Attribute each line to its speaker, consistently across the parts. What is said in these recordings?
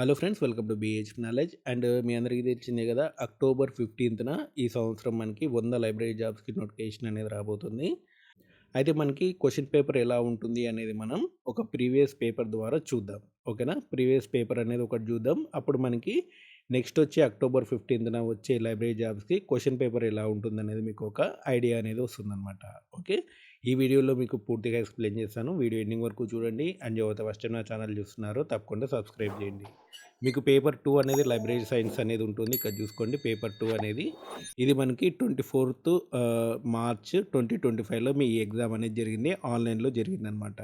Speaker 1: Hello friends, welcome to BH knowledge. And మీ అందరికీ తెలిసిందే కదా, అక్టోబర్ 15న ఈ సంవత్సరం మనకి 100 లైబ్రరీ జాబ్స్కి నోటిఫికేషన్ అనేది రాబోతుంది. అయితే మనకి క్వశ్చన్ పేపర్ ఎలా ఉంటుంది అనేది మనం ఒక ప్రీవియస్ పేపర్ ద్వారా చూద్దాం. ఓకేనా? ప్రీవియస్ పేపర్ అనేది ఒకటి చూద్దాం. అప్పుడు మనకి నెక్స్ట్ వచ్చే అక్టోబర్ 15న వచ్చే లైబ్రరీ జాబ్స్కి క్వశ్చన్ పేపర్ ఎలా ఉంటుందనేది మీకు ఒక ఐడియా అనేది వస్తుందన్నమాట. ఓకే, ఈ వీడియోలో మీకు పూర్తిగా ఎక్స్ప్లెయిన్ చేస్తాను. వీడియో ఎండింగ్ వరకు చూడండి. అండ్ ఎవరైతే ఫస్ట్ టైం నా ఛానల్ చూస్తున్నారో తప్పకుండా సబ్స్క్రైబ్ చేయండి. మీకు పేపర్ 2 అనేది లైబ్రరీ సైన్స్ అనేది ఉంటుంది. ఇక్కడ చూసుకోండి, పేపర్ 2 అనేది ఇది మనకి 24th మార్చ్ 2025లో మీ ఎగ్జామ్ అనేది జరిగింది. ఆన్లైన్లో జరిగిందనమాట.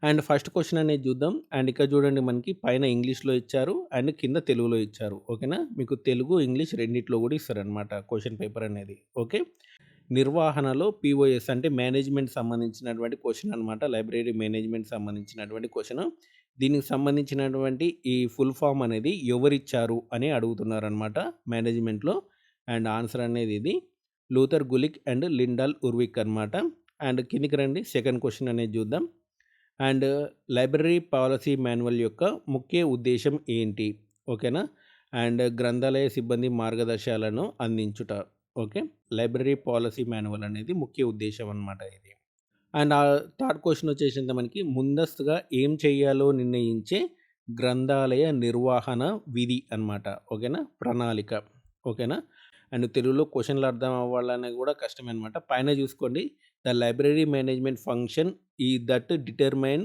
Speaker 1: అండ్ ఫస్ట్ క్వశ్చన్ అనేది చూద్దాం. అండ్ ఇక్కడ చూడండి, మనకి పైన ఇంగ్లీష్లో ఇచ్చారు అండ్ కింద తెలుగులో ఇచ్చారు. ఓకేనా? మీకు తెలుగు ఇంగ్లీష్ రెండిట్లో కూడా ఇస్తారనమాట క్వశ్చన్ పేపర్ అనేది. ఓకే, నిర్వహణలో పిఓఎస్ అంటే మేనేజ్మెంట్ సంబంధించినటువంటి క్వశ్చన్ అనమాట. లైబ్రరీ మేనేజ్మెంట్ సంబంధించినటువంటి క్వశ్చన్. దీనికి సంబంధించినటువంటి ఈ ఫుల్ ఫామ్ అనేది ఎవరిచ్చారు అని అడుగుతున్నారనమాట మేనేజ్మెంట్లో. అండ్ ఆన్సర్ అనేది ఇది లూథర్ గులిక్ అండ్ లిండాల్ ఉర్విక్ అనమాట. అండ్ కిందికి రండి, సెకండ్ క్వశ్చన్ అనేది చూద్దాం. అండ్ లైబ్రరీ పాలసీ మాన్యువల్ యొక్క ముఖ్య ఉద్దేశం ఏంటి? ఓకేనా? అండ్ గ్రంథాలయ సిబ్బంది మార్గదర్శకాలను అందించుట. ఓకే, లైబ్రరీ పాలసీ మాన్యువల్ అనేది ముఖ్య ఉద్దేశం అనమాట ఇది. అండ్ థర్డ్ క్వశ్చన్ వచ్చేసింది మనకి ముందస్తుగా ఏం చేయాలో నిర్ణయించే గ్రంథాలయ నిర్వహణ విధి అనమాట. ఓకేనా? ప్రణాళిక. ఓకేనా? అండ్ తెలుగులో క్వశ్చన్లు అర్థం అవ్వాలనే కూడా కష్టమే అనమాట. పైన చూసుకోండి, ద లైబ్రరీ మేనేజ్మెంట్ ఫంక్షన్ ఈ that determine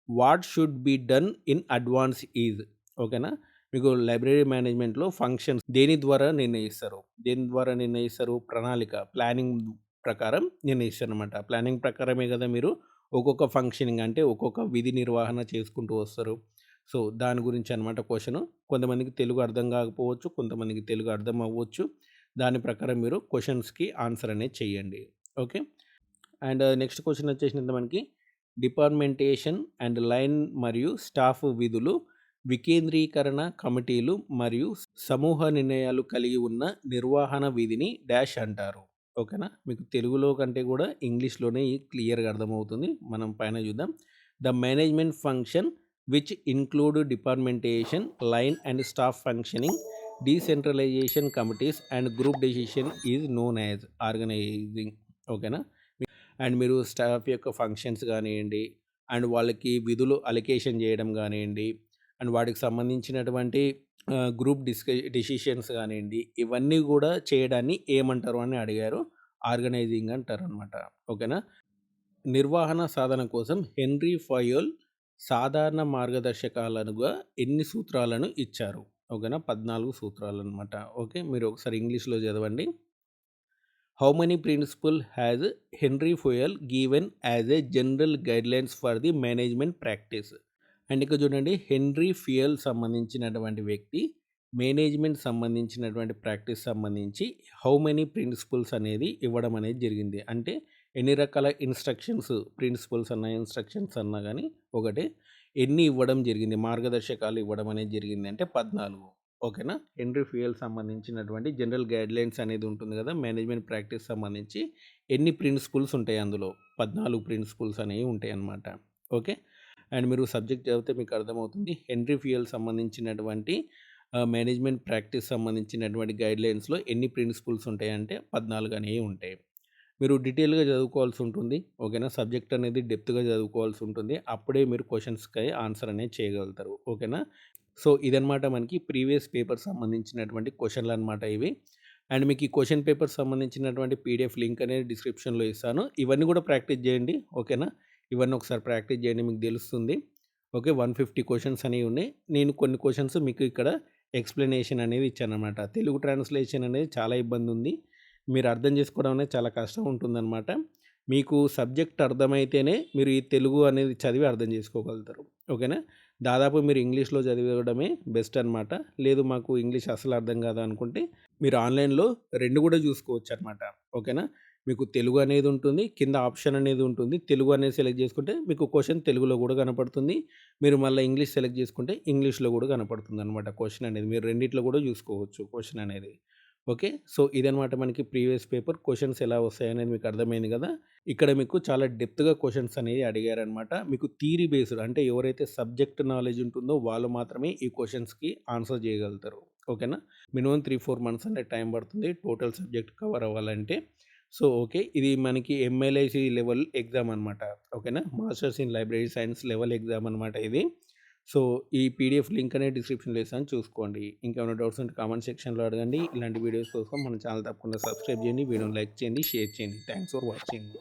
Speaker 1: what should be done in advance is. ఓకేనా? మీకు లైబ్రరీ మేనేజ్మెంట్లో ఫంక్షన్స్ దేని ద్వారా నిర్ణయిస్తారు? దేని ద్వారా నిర్ణయిస్తారు? ప్రణాళిక, ప్లానింగ్ ప్రకారం నిర్ణయిస్తారనమాట. ప్లానింగ్ ప్రకారమే కదా మీరు ఒక్కొక్క ఫంక్షనింగ్ అంటే ఒక్కొక్క విధి నిర్వహణ చేసుకుంటూ వస్తారు. సో దాని గురించి అనమాట క్వశ్చన్. కొంతమందికి తెలుగు అర్థం కాకపోవచ్చు, కొంతమందికి తెలుగు అర్థం అవ్వచ్చు. దాని ప్రకారం మీరు క్వశ్చన్స్కి ఆన్సర్ అనేది చేయండి. ఓకే, అండ్ నెక్స్ట్ క్వశ్చన్ వచ్చేసినంత మనకి డిపార్ట్మెంటేషన్ అండ్ లైన్ మరియు స్టాఫ్ విధులు వికేంద్రీకరణ కమిటీలు మరియు సమూహ నిర్ణయాలు కలిగి ఉన్న నిర్వహణ విధిని డాష్ అంటారు. ఓకేనా? మీకు తెలుగులో కంటే కూడా ఇంగ్లీష్లోనే క్లియర్గా అర్థమవుతుంది. మనం పైన చూద్దాం. The management function which include departmentation line and staff functioning decentralisation committees and group decision is known as organising. ఓకేనా? అండ్ మీరు స్టాఫ్ యొక్క ఫంక్షన్స్ కానివ్వండి, అండ్ వాళ్ళకి విధులు అలికేషన్ చేయడం కానివ్వండి, అండ్ వాటికి సంబంధించినటువంటి గ్రూప్ డెసిషన్స్ కానివ్వండి, ఇవన్నీ కూడా చేయడాన్ని ఏమంటారు అని అడిగారు. ఆర్గనైజింగ్ అంటారనమాట. ఓకేనా? నిర్వహణ సాధన కోసం హెన్రీ ఫయోల్ సాధారణ మార్గదర్శకాలుగా ఎన్ని సూత్రాలను ఇచ్చారు? ఓకేనా? 14 సూత్రాలు అనమాట. ఓకే, మీరు ఒకసారి ఇంగ్లీష్లో చదవండి. How many principle has Henri Fayol given as a general guidelines for the management practice? And ఇక్కడ చూడండి, హెన్రీ ఫియల్ సంబంధించినటువంటి వ్యక్తి మేనేజ్మెంట్ సంబంధించినటువంటి ప్రాక్టీస్ సంబంధించి హౌ మెనీ ప్రిన్సిపల్స్ అనేది ఇవ్వడం అనేది జరిగింది. అంటే ఎన్ని రకాల ఇన్స్ట్రక్షన్స్, ప్రిన్సిపల్స్ అన్న ఇన్స్ట్రక్షన్స్ అన్నా కానీ ఒకటే, ఎన్ని ఇవ్వడం జరిగింది, మార్గదర్శకాలు ఇవ్వడం అనేది జరిగింది అంటే 14. ఓకేనా? హెన్రీ ఫియల్ సంబంధించినటువంటి జనరల్ గైడ్లైన్స్ అనేది ఉంటుంది కదా, మేనేజ్మెంట్ ప్రాక్టీస్ సంబంధించి ఎన్ని ప్రిన్సిపల్స్ ఉంటాయి అందులో? 14 ప్రిన్సిపల్స్ అనేవి ఉంటాయి అన్నమాట. ఓకే, అండ్ మీరు సబ్జెక్ట్ చదివితే మీకు అర్థమవుతుంది. హెన్రీ ఫియల్ సంబంధించినటువంటి మేనేజ్మెంట్ ప్రాక్టీస్ సంబంధించినటువంటి గైడ్లైన్స్లో ఎన్ని ప్రిన్సిపల్స్ ఉంటాయంటే 14 అనేవి ఉంటాయి. మీరు డీటెయిల్గా చదువుకోవాల్సి ఉంటుంది. ఓకేనా? సబ్జెక్ట్ అనేది డెప్త్గా చదువుకోవాల్సి ఉంటుంది. అప్పుడే మీరు క్వశ్చన్స్కి ఆన్సర్ అనేది చేయగలుగుతారు. ఓకేనా? సో ఇదనమాట మనకి ప్రీవియస్ పేపర్ సంబంధించినటువంటి క్వశ్చన్లు అనమాట ఇవి. అండ్ మీకు ఈ క్వశ్చన్ పేపర్ సంబంధించినటువంటి పీడిఎఫ్ లింక్ అనేది డిస్క్రిప్షన్లో ఇస్తాను. ఇవన్నీ కూడా ప్రాక్టీస్ చేయండి. ఓకేనా? ఇవన్నీ ఒకసారి ప్రాక్టీస్ చేయండి, మీకు తెలుస్తుంది. ఓకే, 150 క్వశ్చన్స్ అనేవి ఉన్నాయి. నేను కొన్ని క్వశ్చన్స్ మీకు ఇక్కడ ఎక్స్ప్లెనేషన్ అనేది ఇచ్చానమాట. తెలుగు ట్రాన్స్లేషన్ అనేది చాలా ఇబ్బంది ఉంది. మీరు అర్థం చేసుకోవడం అనేది చాలా కష్టం ఉంటుందన్నమాట. మీకు సబ్జెక్ట్ అర్థమైతేనే మీరు ఈ తెలుగు అనేది చదివి అర్థం చేసుకోగలుగుతారు. ఓకేనా? దాదాపు మీరు ఇంగ్లీష్లో చదివడమే బెస్ట్ అనమాట. లేదు మాకు ఇంగ్లీష్ అసలు అర్థం కాదు అనుకుంటే మీరు ఆన్లైన్లో 2 కూడా చూసుకోవచ్చు అనమాట. ఓకేనా? మీకు తెలుగు అనేది ఉంటుంది, కింద ఆప్షన్ అనేది ఉంటుంది. తెలుగు అనేది సెలెక్ట్ చేసుకుంటే మీకు క్వశ్చన్ తెలుగులో కూడా కనపడుతుంది. మీరు మళ్ళీ ఇంగ్లీష్ సెలెక్ట్ చేసుకుంటే ఇంగ్లీష్లో కూడా కనపడుతుంది అనమాట క్వశ్చన్ అనేది. మీరు రెండిట్లో కూడా చూసుకోవచ్చు క్వశ్చన్ అనేది. ఓకే. సో, ఇదనమాట మనకి ప్రీవియస్ పేపర్ క్వెషన్స్ ఎలా వస్తాయనేది మీకు అర్థమైంది గదా! ఇక్కడ మీకు చాలా డెప్త్‌గా క్వెషన్స్ అనేవి అడిగారనమాట. మీకు థియరీ బేస్డ్ అంటే ఎవరైతే సబ్జెక్ట్ నాలెడ్జ్ ఉంటుందో వాళ్ళు మాత్రమే ఈ క్వెషన్స్‌కి ఆన్సర్ చేయగలుగుతారు. ఓకేనా? మినిమమ్ 3, 4 మంత్స్ అనేది టైం పడుతుంది టోటల్ సబ్జెక్ట్ కవర్ అవ్వాలంటే. So, okay. ఇది మనకి ఎంఎల్ఐసీ లెవెల్ ఎగ్జామ్ అనమాట. ఓకేనా? Masters in library science level exam అనమాట ఇది. సో, ఈ పీడీఎఫ్ లింక్ అనేది డిస్క్రిప్షన్‌లో ఇస్తాను చూసుకోండి. ఇంకేమైనా డౌట్స్ ఉంటే కామెంట్ సెక్షన్‌లో అడగండి. ఇలాంటి వీడియోస్ కోసం మన ఛానల్ తప్పకుండా సబ్స్క్రైబ్ చేయండి. వీడియోని లైక్ చేయండి, షేర్ చేయండి. Thanks for watching.